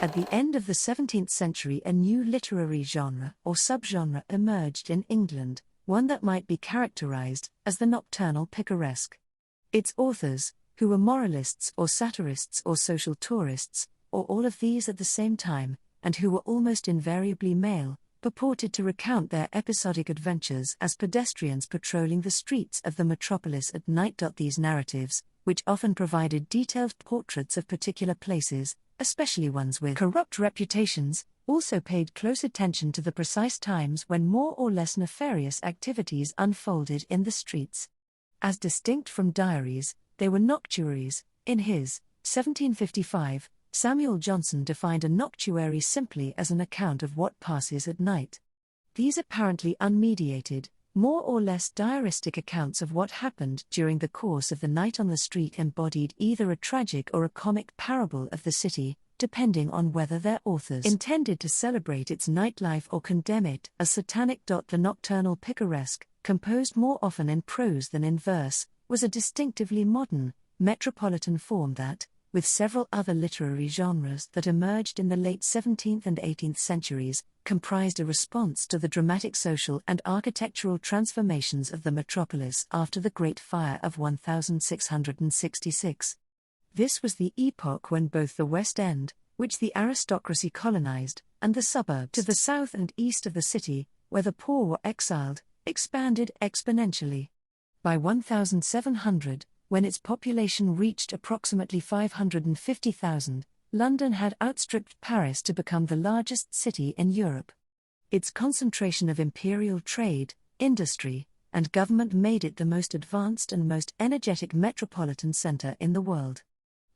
At the end of the 17th century, a new literary genre or subgenre emerged in England, one that might be characterized as the nocturnal picaresque. Its authors, who were moralists or satirists or social tourists, or all of these at the same time, and who were almost invariably male, purported to recount their episodic adventures as pedestrians patrolling the streets of the metropolis at night. These narratives, which often provided detailed portraits of particular places, especially ones with corrupt reputations, also paid close attention to the precise times when more or less nefarious activities unfolded in the streets. As distinct from diaries, they were noctuaries. In his 1755, Samuel Johnson defined a noctuary simply as an account of what passes at night. These apparently unmediated, more or less diaristic accounts of what happened during the course of the night on the street embodied either a tragic or a comic parable of the city, depending on whether their authors intended to celebrate its nightlife or condemn it as satanic. The nocturnal picaresque, composed more often in prose than in verse, was a distinctively modern, metropolitan form that, with several other literary genres that emerged in the late 17th and 18th centuries, comprised a response to the dramatic social and architectural transformations of the metropolis after the Great Fire of 1666. This was the epoch when both the West End, which the aristocracy colonized, and the suburbs to the south and east of the city, where the poor were exiled, expanded exponentially. By 1700, when its population reached approximately 550,000, London had outstripped Paris to become the largest city in Europe. Its concentration of imperial trade, industry, and government made it the most advanced and most energetic metropolitan center in the world.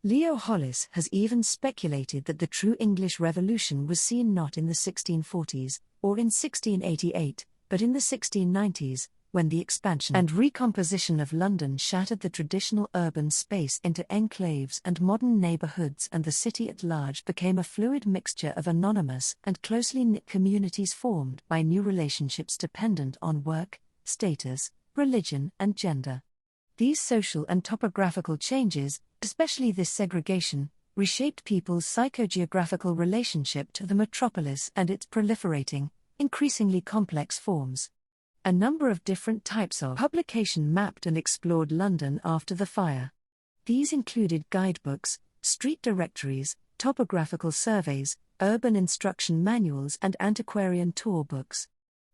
Leo Hollis has even speculated that the true English Revolution was seen not in the 1640s, or in 1688, but in the 1690s, when the expansion and recomposition of London shattered the traditional urban space into enclaves and modern neighborhoods, and the city at large became a fluid mixture of anonymous and closely knit communities formed by new relationships dependent on work, status, religion, and gender. These social and topographical changes, especially this segregation, reshaped people's psychogeographical relationship to the metropolis and its proliferating, increasingly complex forms. A number of different types of publication mapped and explored London after the fire. These included guidebooks, street directories, topographical surveys, urban instruction manuals, and antiquarian tour books.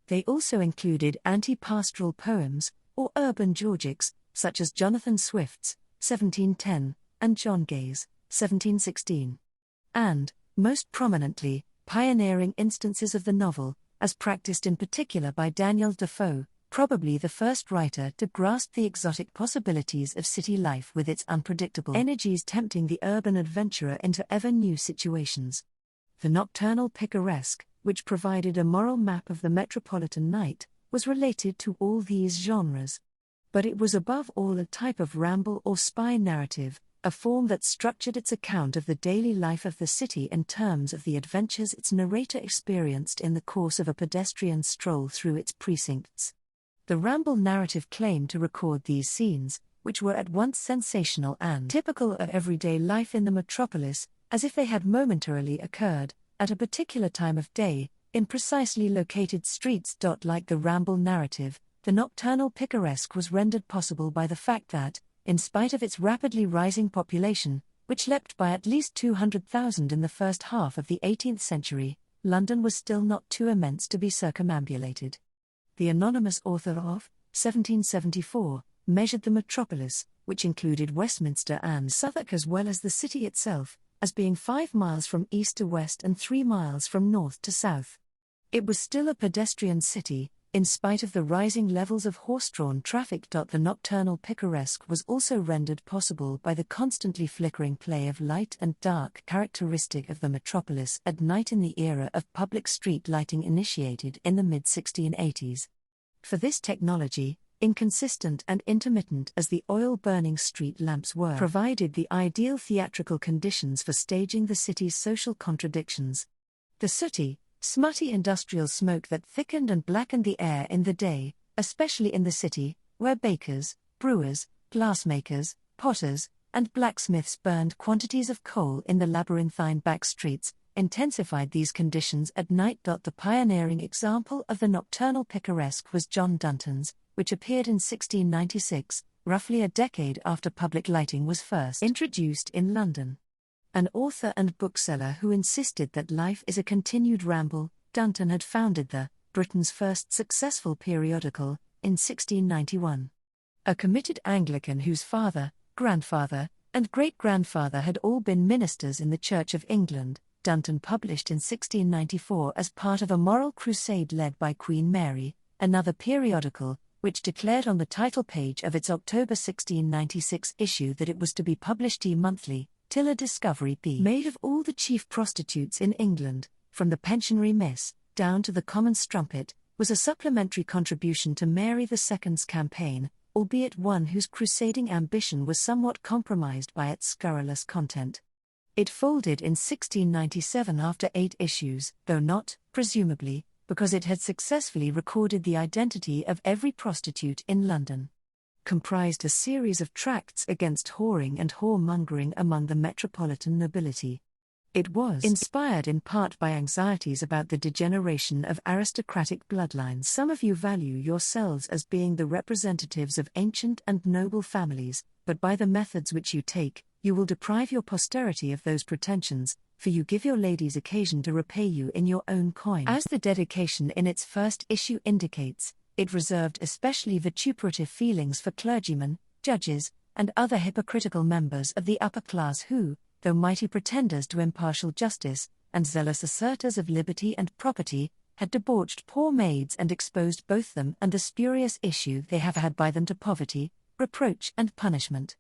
They also included anti-pastoral poems, or urban georgics, such as Jonathan Swift's 1710 and John Gay's 1716. And, most prominently, pioneering instances of the novel, as practiced in particular by Daniel Defoe, probably the first writer to grasp the exotic possibilities of city life with its unpredictable energies tempting the urban adventurer into ever-new situations. The nocturnal picaresque, which provided a moral map of the metropolitan night, was related to all these genres. But it was above all a type of ramble or spy narrative, a form that structured its account of the daily life of the city in terms of the adventures its narrator experienced in the course of a pedestrian stroll through its precincts. The ramble narrative claimed to record these scenes, which were at once sensational and typical of everyday life in the metropolis, as if they had momentarily occurred, at a particular time of day, in precisely located streets. Like the ramble narrative, the nocturnal picaresque was rendered possible by the fact that, in spite of its rapidly rising population, which leapt by at least 200,000 in the first half of the 18th century, London was still not too immense to be circumambulated. The anonymous author of 1774 measured the metropolis, which included Westminster and Southwark as well as the city itself, as being 5 miles from east to west and 3 miles from north to south. It was still a pedestrian city, in spite of the rising levels of horse-drawn traffic. The nocturnal picaresque was also rendered possible by the constantly flickering play of light and dark characteristic of the metropolis at night in the era of public street lighting initiated in the mid-1680s. For this technology, inconsistent and intermittent as the oil-burning street lamps were, provided the ideal theatrical conditions for staging the city's social contradictions. The sooty, smutty industrial smoke that thickened and blackened the air in the day, especially in the city, where bakers, brewers, glassmakers, potters, and blacksmiths burned quantities of coal in the labyrinthine back streets, intensified these conditions at night. The pioneering example of the nocturnal picaresque was John Dunton's, which appeared in 1696, roughly a decade after public lighting was first introduced in London. An author and bookseller who insisted that life is a continued ramble, Dunton had founded the Britain's first successful periodical in 1691. A committed Anglican whose father, grandfather, and great-grandfather had all been ministers in the Church of England, Dunton published in 1694 as part of a moral crusade led by Queen Mary, another periodical, which declared on the title page of its October 1696 issue that it was to be published monthly, till a discovery be made of all the chief prostitutes in England, from the pensionary miss, down to the common strumpet, was a supplementary contribution to Mary II's campaign, albeit one whose crusading ambition was somewhat compromised by its scurrilous content. It folded in 1697 after 8 issues, though not, presumably, because it had successfully recorded the identity of every prostitute in London. Comprised a series of tracts against whoring and whoremongering among the metropolitan nobility. It was inspired in part by anxieties about the degeneration of aristocratic bloodlines. Some of you value yourselves as being the representatives of ancient and noble families, but by the methods which you take, you will deprive your posterity of those pretensions, for you give your ladies occasion to repay you in your own coin. As the dedication in its first issue indicates, it reserved especially vituperative feelings for clergymen, judges, and other hypocritical members of the upper class who, though mighty pretenders to impartial justice, and zealous asserters of liberty and property, had debauched poor maids and exposed both them and the spurious issue they have had by them to poverty, reproach and punishment.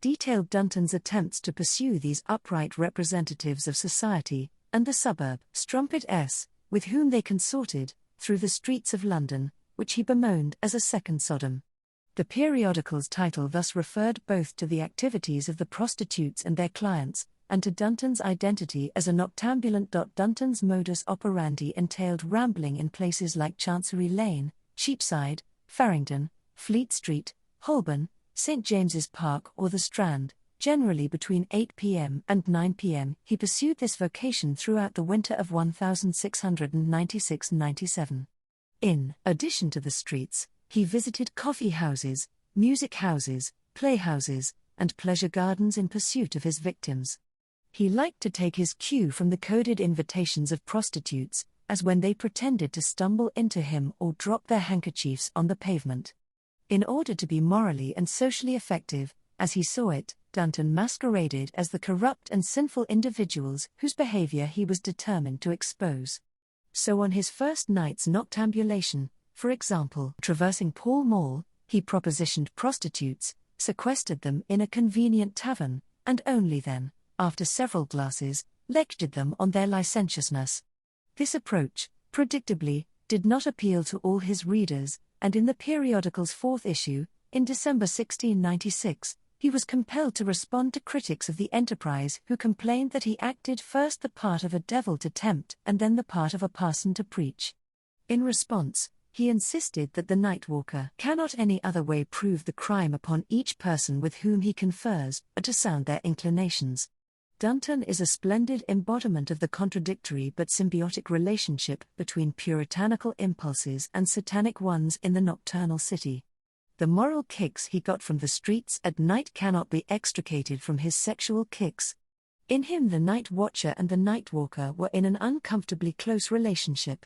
Detailed Dunton's attempts to pursue these upright representatives of society, and the suburb, strumpets, with whom they consorted, through the streets of London, which he bemoaned as a second Sodom. The periodical's title thus referred both to the activities of the prostitutes and their clients, and to Dunton's identity as a noctambulant. Dunton's modus operandi entailed rambling in places like Chancery Lane, Cheapside, Farringdon, Fleet Street, Holborn, St. James's Park or the Strand, generally between 8 p.m. and 9 p.m. He pursued this vocation throughout the winter of 1696-97. In addition to the streets, he visited coffee houses, music houses, playhouses, and pleasure gardens in pursuit of his victims. He liked to take his cue from the coded invitations of prostitutes, as when they pretended to stumble into him or drop their handkerchiefs on the pavement. In order to be morally and socially effective, as he saw it, Dunton masqueraded as the corrupt and sinful individuals whose behavior he was determined to expose. So on his first night's noctambulation, for example, traversing Pall Mall, he propositioned prostitutes, sequestered them in a convenient tavern, and only then, after several glasses, lectured them on their licentiousness. This approach, predictably, did not appeal to all his readers, and in the periodical's 4th issue, in December 1696, he was compelled to respond to critics of the enterprise who complained that he acted first the part of a devil to tempt and then the part of a parson to preach. In response, he insisted that the Nightwalker cannot any other way prove the crime upon each person with whom he confers, but to sound their inclinations. Dunton is a splendid embodiment of the contradictory but symbiotic relationship between puritanical impulses and satanic ones in the nocturnal city. The moral kicks he got from the streets at night cannot be extricated from his sexual kicks. In him the night watcher and the nightwalker were in an uncomfortably close relationship.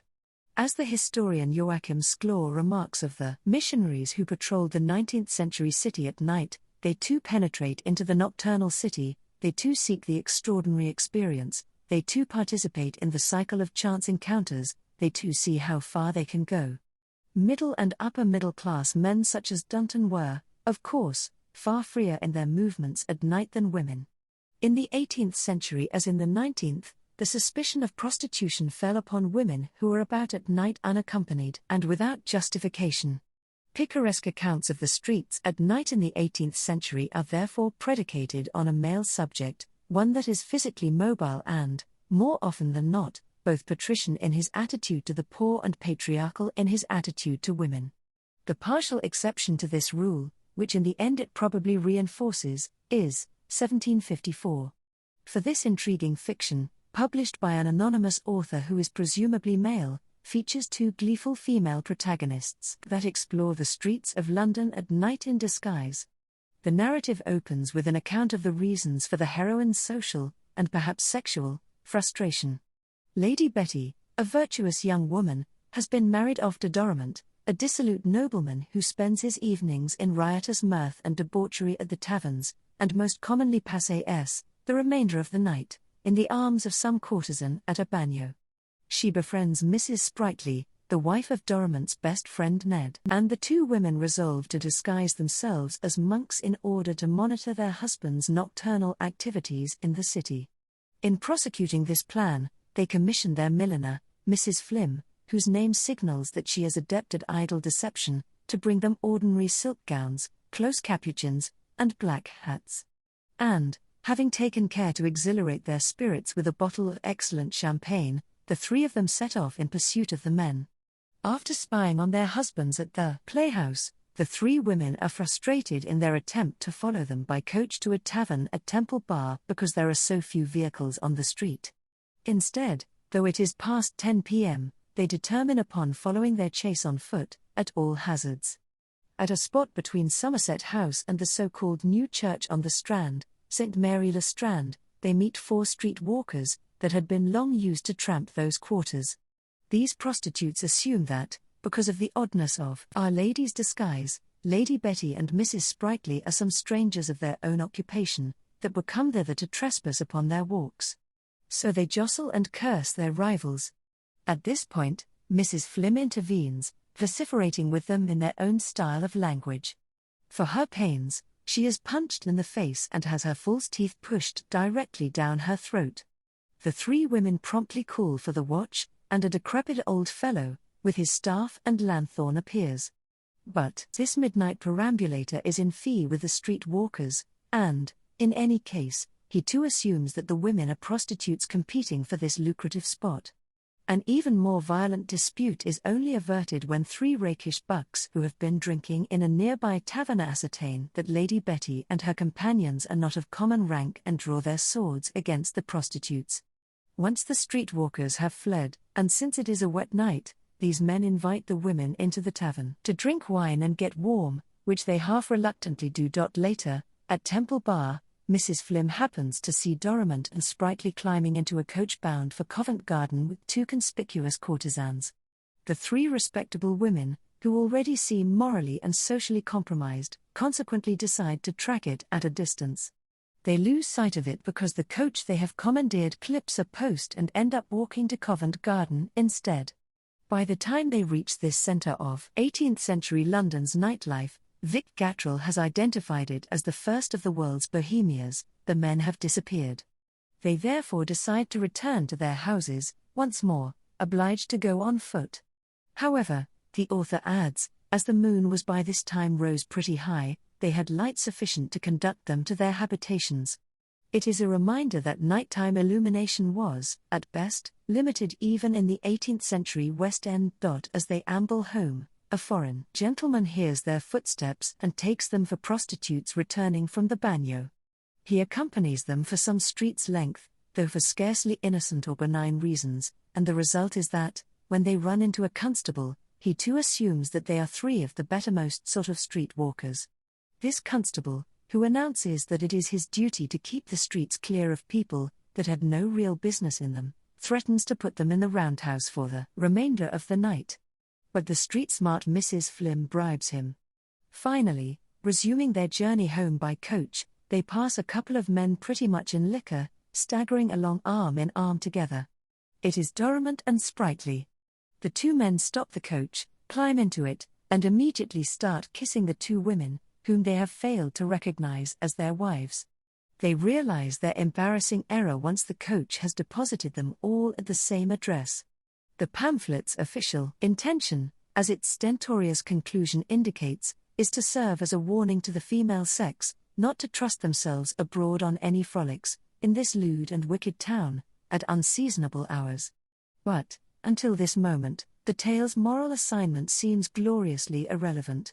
As the historian Joachim Sklaw remarks of the missionaries who patrolled the 19th century city at night, they too penetrate into the nocturnal city, they too seek the extraordinary experience, they too participate in the cycle of chance encounters, they too see how far they can go. Middle and upper middle class men such as Dunton were, of course, far freer in their movements at night than women. In the 18th century as in the 19th, the suspicion of prostitution fell upon women who were about at night unaccompanied and without justification. Picaresque accounts of the streets at night in the 18th century are therefore predicated on a male subject, one that is physically mobile and, more often than not, both patrician in his attitude to the poor and patriarchal in his attitude to women. The partial exception to this rule, which in the end it probably reinforces, is 1754. For this intriguing fiction, published by an anonymous author who is presumably male, features two gleeful female protagonists that explore the streets of London at night in disguise. The narrative opens with an account of the reasons for the heroine's social, and perhaps sexual, frustration. Lady Betty, a virtuous young woman, has been married off to Dorimant, a dissolute nobleman who spends his evenings in riotous mirth and debauchery at the taverns, and most commonly passes the remainder of the night in the arms of some courtesan at a bagnio. She befriends Mrs. Sprightly, the wife of Dorimant's best friend Ned, and the two women resolve to disguise themselves as monks in order to monitor their husbands' nocturnal activities in the city. In prosecuting this plan, they commission their milliner, Mrs. Flim, whose name signals that she is adept at idle deception, to bring them ordinary silk gowns, close capuchins, and black hats. And, having taken care to exhilarate their spirits with a bottle of excellent champagne, the three of them set off in pursuit of the men. After spying on their husbands at the playhouse, the three women are frustrated in their attempt to follow them by coach to a tavern at Temple Bar because there are so few vehicles on the street. Instead, though it is past 10 p.m., they determine upon following their chase on foot, at all hazards. At a spot between Somerset House and the so-called New Church on the Strand, St. Mary le Strand, they meet 4 street walkers that had been long used to tramp those quarters. These prostitutes assume that, because of the oddness of Our Lady's disguise, Lady Betty and Mrs. Sprightly are some strangers of their own occupation, that were come thither to trespass upon their walks. So they jostle and curse their rivals. At this point, Mrs. Flim intervenes, vociferating with them in their own style of language. For her pains, she is punched in the face and has her false teeth pushed directly down her throat. The three women promptly call for the watch, and a decrepit old fellow, with his staff and lanthorn appears. But this midnight perambulator is in fee with the street walkers, and, in any case, he too assumes that the women are prostitutes competing for this lucrative spot. An even more violent dispute is only averted when 3 rakish bucks who have been drinking in a nearby tavern ascertain that Lady Betty and her companions are not of common rank and draw their swords against the prostitutes. Once the streetwalkers have fled, and since it is a wet night, these men invite the women into the tavern to drink wine and get warm, which they half reluctantly do. Later, at Temple Bar, Mrs. Flim happens to see Dorimant and Sprightly climbing into a coach bound for Covent Garden with 2 conspicuous courtesans. The 3 respectable women, who already seem morally and socially compromised, consequently decide to track it at a distance. They lose sight of it because the coach they have commandeered clips a post and end up walking to Covent Garden instead. By the time they reach this centre of 18th century London's nightlife, Vic Gattrell has identified it as the first of the world's bohemias. The men have disappeared. They therefore decide to return to their houses, once more, obliged to go on foot. However, the author adds, as the moon was by this time rose pretty high, they had light sufficient to conduct them to their habitations. It is a reminder that nighttime illumination was, at best, limited even in the 18th century West End. As they amble home, a foreign gentleman hears their footsteps and takes them for prostitutes returning from the bagnio. He accompanies them for some street's length, though for scarcely innocent or benign reasons, and the result is that, when they run into a constable, he too assumes that they are 3 of the bettermost sort of street walkers. This constable, who announces that it is his duty to keep the streets clear of people that had no real business in them, threatens to put them in the roundhouse for the remainder of the night. But the street-smart Mrs. Flim bribes him. Finally, resuming their journey home by coach, they pass a couple of men pretty much in liquor, staggering along arm in arm together. It is Dorimant and Sprightly. The 2 men stop the coach, climb into it, and immediately start kissing the 2 women, whom they have failed to recognize as their wives. They realize their embarrassing error once the coach has deposited them all at the same address. The pamphlet's official intention, as its stentorious conclusion indicates, is to serve as a warning to the female sex, not to trust themselves abroad on any frolics, in this lewd and wicked town, at unseasonable hours. But, until this moment, the tale's moral assignment seems gloriously irrelevant.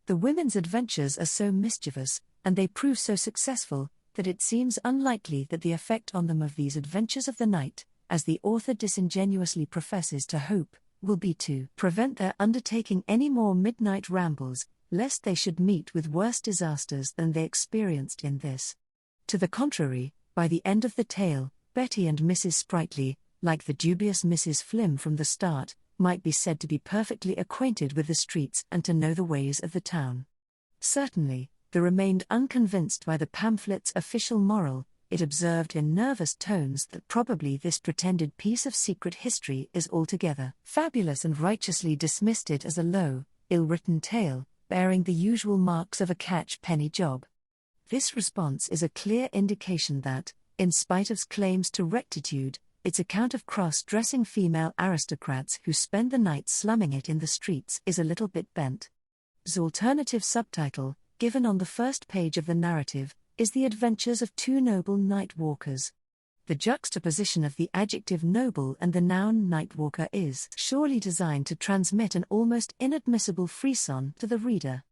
The women's adventures are so mischievous, and they prove so successful, that it seems unlikely that the effect on them of these adventures of the night, as the author disingenuously professes to hope, will be to prevent their undertaking any more midnight rambles, lest they should meet with worse disasters than they experienced in this. To the contrary, by the end of the tale, Betty and Mrs. Sprightly, like the dubious Mrs. Flim from the start, might be said to be perfectly acquainted with the streets and to know the ways of the town. Certainly, they remained unconvinced by the pamphlet's official moral. It observed in nervous tones that probably this pretended piece of secret history is altogether fabulous, and righteously dismissed it as a low, ill-written tale, bearing the usual marks of a catch-penny job. This response is a clear indication that, in spite of its claims to rectitude, its account of cross-dressing female aristocrats who spend the night slumming it in the streets is a little bit bent. The alternative subtitle, given on the first page of the narrative, is The Adventures of Two Noble Nightwalkers. The juxtaposition of the adjective noble and the noun Nightwalker is surely designed to transmit an almost inadmissible frisson to the reader.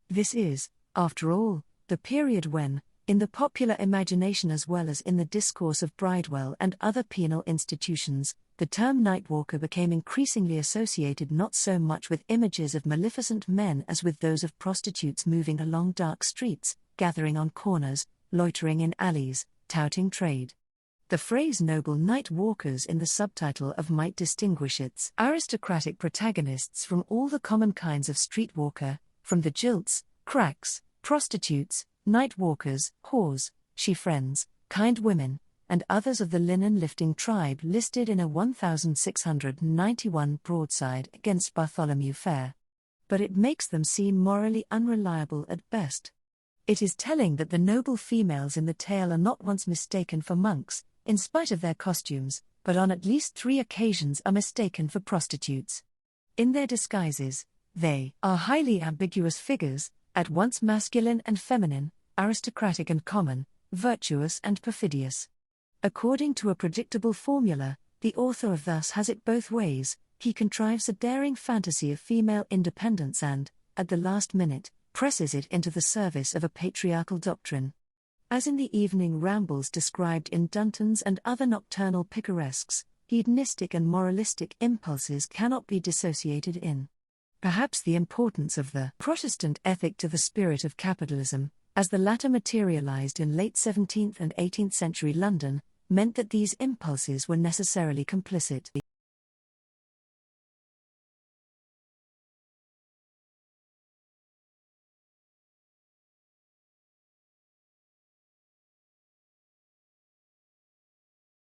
This is, after all, the period when, in the popular imagination as well as in the discourse of Bridewell and other penal institutions, the term Nightwalker became increasingly associated not so much with images of maleficent men as with those of prostitutes moving along dark streets, gathering on corners, loitering in alleys, touting trade. The phrase noble night walkers in the subtitle of might distinguish its aristocratic protagonists from all the common kinds of streetwalker, from the jilts, cracks, prostitutes, night walkers, whores, she-friends, kind women, and others of the linen-lifting tribe listed in a 1691 broadside against Bartholomew Fair. But it makes them seem morally unreliable at best. It is telling that the noble females in the tale are not once mistaken for monks, in spite of their costumes, but on at least 3 occasions are mistaken for prostitutes. In their disguises, they are highly ambiguous figures, at once masculine and feminine, aristocratic and common, virtuous and perfidious. According to a predictable formula, the author of Thus Has It Both Ways. He contrives a daring fantasy of female independence and, at the last minute, presses it into the service of a patriarchal doctrine. As in the evening rambles described in Dunton's and other nocturnal picaresques, hedonistic and moralistic impulses cannot be dissociated in. Perhaps the importance of the Protestant ethic to the spirit of capitalism, as the latter materialized in late 17th and 18th century London, meant that these impulses were necessarily complicit.